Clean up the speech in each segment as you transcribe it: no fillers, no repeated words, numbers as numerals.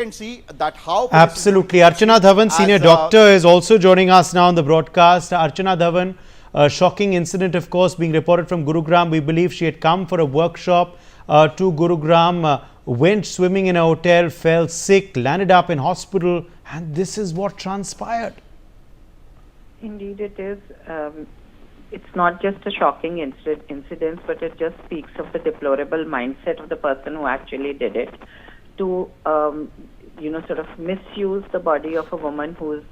and see that how. Absolutely. Archana Dhawan, senior doctor, is also joining us now on the broadcast. Archana Dhawan, a shocking incident, of course, being reported from Gurugram. We believe she had come for a workshop to Gurugram, went swimming in a hotel, fell sick, landed up in hospital, and this is what transpired. Indeed, it is. It's not just a shocking incident, but it just speaks of the deplorable mindset of the person who actually did it. To sort of misuse the body of a woman who's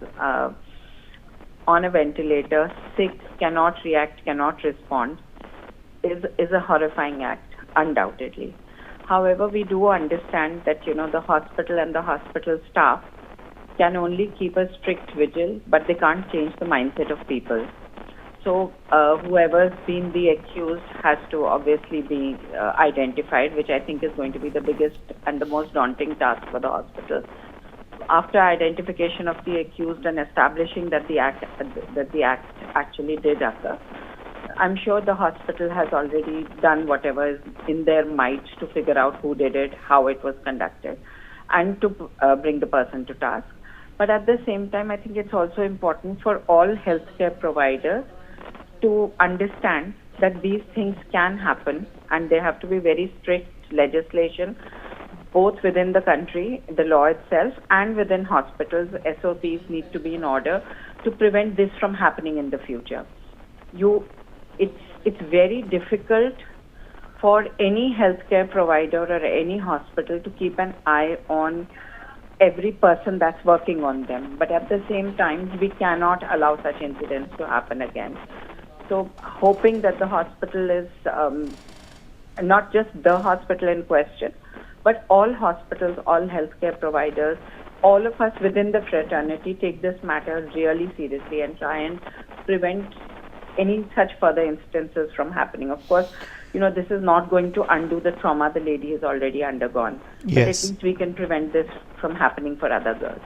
on a ventilator, sick, cannot react, cannot respond, is a horrifying act, undoubtedly. However, we do understand that the hospital and the hospital staff can only keep a strict vigil, but they can't change the mindset of people. So whoever's been the accused has to obviously be identified, which I think is going to be the biggest and the most daunting task for the hospital. After identification of the accused and establishing that the act actually did occur, I'm sure the hospital has already done whatever is in their might to figure out who did it, how it was conducted, and to bring the person to task. But at the same time, I think it's also important for all healthcare providers to understand that these things can happen, and there have to be very strict legislation both within the country, the law itself, and within hospitals. SOPs need to be in order to prevent this from happening in the future. It's very difficult for any healthcare provider or any hospital to keep an eye on every person that's working on them. But at the same time, we cannot allow such incidents to happen again. So hoping that the hospital is not just the hospital in question, but all hospitals, all healthcare providers, all of us within the fraternity take this matter really seriously and try and prevent any such further instances from happening. Of course, this is not going to undo the trauma the lady has already undergone. Yes. But at least we can prevent this from happening for other girls.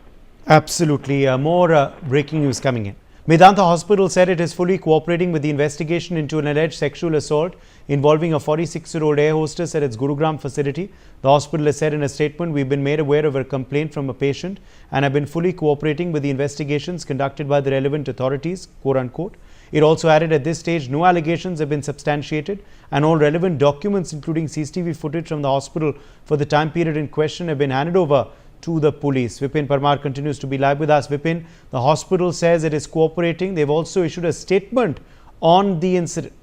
Absolutely. More breaking news coming in. Medanta Hospital said it is fully cooperating with the investigation into an alleged sexual assault involving a 46-year-old air hostess at its Gurugram facility. The hospital has said in a statement, "We've been made aware of a complaint from a patient and have been fully cooperating with the investigations conducted by the relevant authorities," quote unquote. It also added, at this stage, no allegations have been substantiated and all relevant documents, including CCTV footage from the hospital for the time period in question, have been handed over to the police. Vipin Parmar continues to be live with us. Vipin, the hospital says it is cooperating. They've also issued a statement on the incident.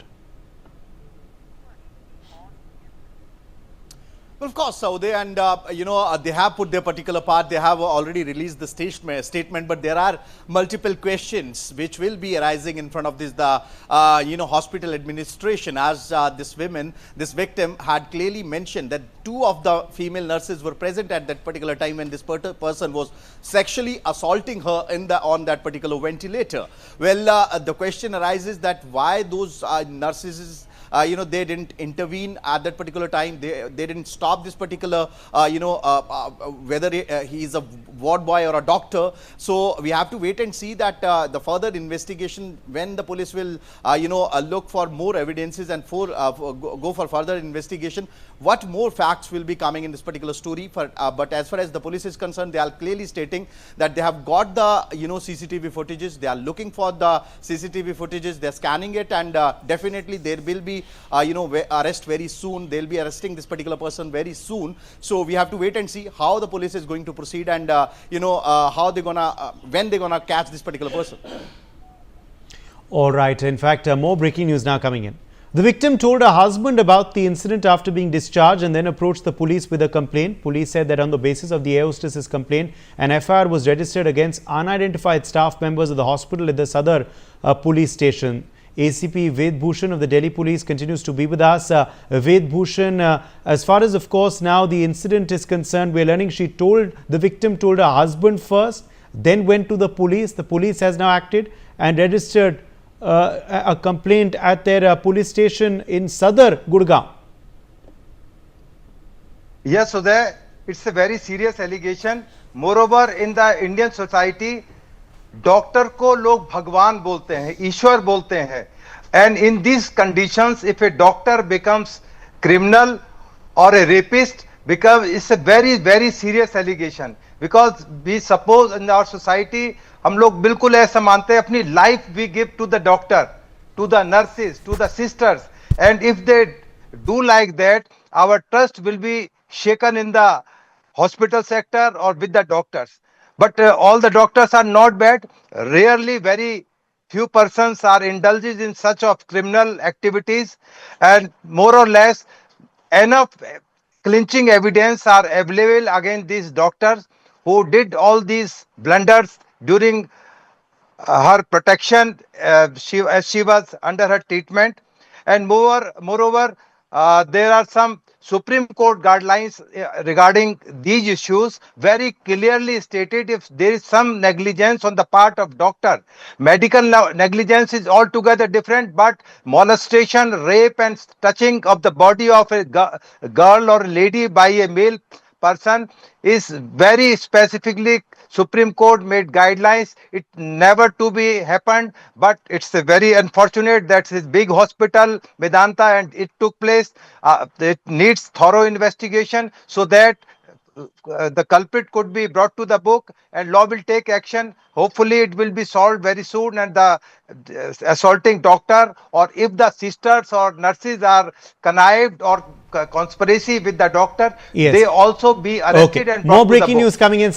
Well, of course, Saude, and they have put their particular part. They have already released the statement, but there are multiple questions which will be arising in front of this hospital administration, as this victim had clearly mentioned that two of the female nurses were present at that particular time when this person was sexually assaulting her on that particular ventilator. Well, the question arises that why those nurses they didn't intervene at that particular time. They didn't stop this particular, whether he is a ward boy or a doctor. So we have to wait and see that the further investigation, when the police will, look for more evidences and go for further investigation, what more facts will be coming in this particular story. But as far as the police is concerned, they are clearly stating that they have got the, CCTV footages. They are looking for the CCTV footages. They're scanning it, and definitely there will be arrest very soon. They'll be arresting this particular person very soon. So we have to wait and see how the police is going to proceed, and how they're gonna when they're gonna catch this particular person. All right. In fact, more breaking news now coming in. The victim told her husband about the incident after being discharged and then approached the police with a complaint. Police said that on the basis of the air hostess's complaint, an FIR was registered against unidentified staff members of the hospital at the Sadar police station. ACP Ved Bhushan of the Delhi Police continues to be with us. Ved Bhushan, as far as, of course, now the incident is concerned, we're learning the victim told her husband first, then went to the police. The police has now acted and registered a complaint at their police station in Sadar, Gurugram. Yes, so it's a very serious allegation. Moreover, in the Indian society, doctor को लोग भगवान बोलते हैं, ईश्वर बोलते हैं, and in these conditions, if a doctor becomes criminal or a rapist, it's a very, very serious allegation. because we suppose in our society हम लोग बिल्कुल ऐसा मानते हैं अपनी life we give to the doctor, to the nurses, to the sisters, and if they do like that, our trust will be shaken in the hospital sector or with the doctors. But all the doctors are not bad. Rarely, very few persons are indulged in such of criminal activities, and more or less enough clinching evidence are available against these doctors who did all these blunders during her protection, as she was under her treatment. And moreover, there are some Supreme Court guidelines regarding these issues, very clearly stated if there is some negligence on the part of doctor. Medical negligence is altogether different, but molestation, rape and touching of the body of a girl or lady by a male person is very specifically Supreme Court made guidelines. It never to be happened, but it's a very unfortunate that this big hospital Medanta and it took place. It needs thorough investigation so that the culprit could be brought to the book and law will take action. Hopefully it will be solved very soon, and the assaulting doctor, or if the sisters or nurses are connived or conspiracy with the doctor, Yes. they also be arrested Okay. and brought More to the breaking book. news coming in.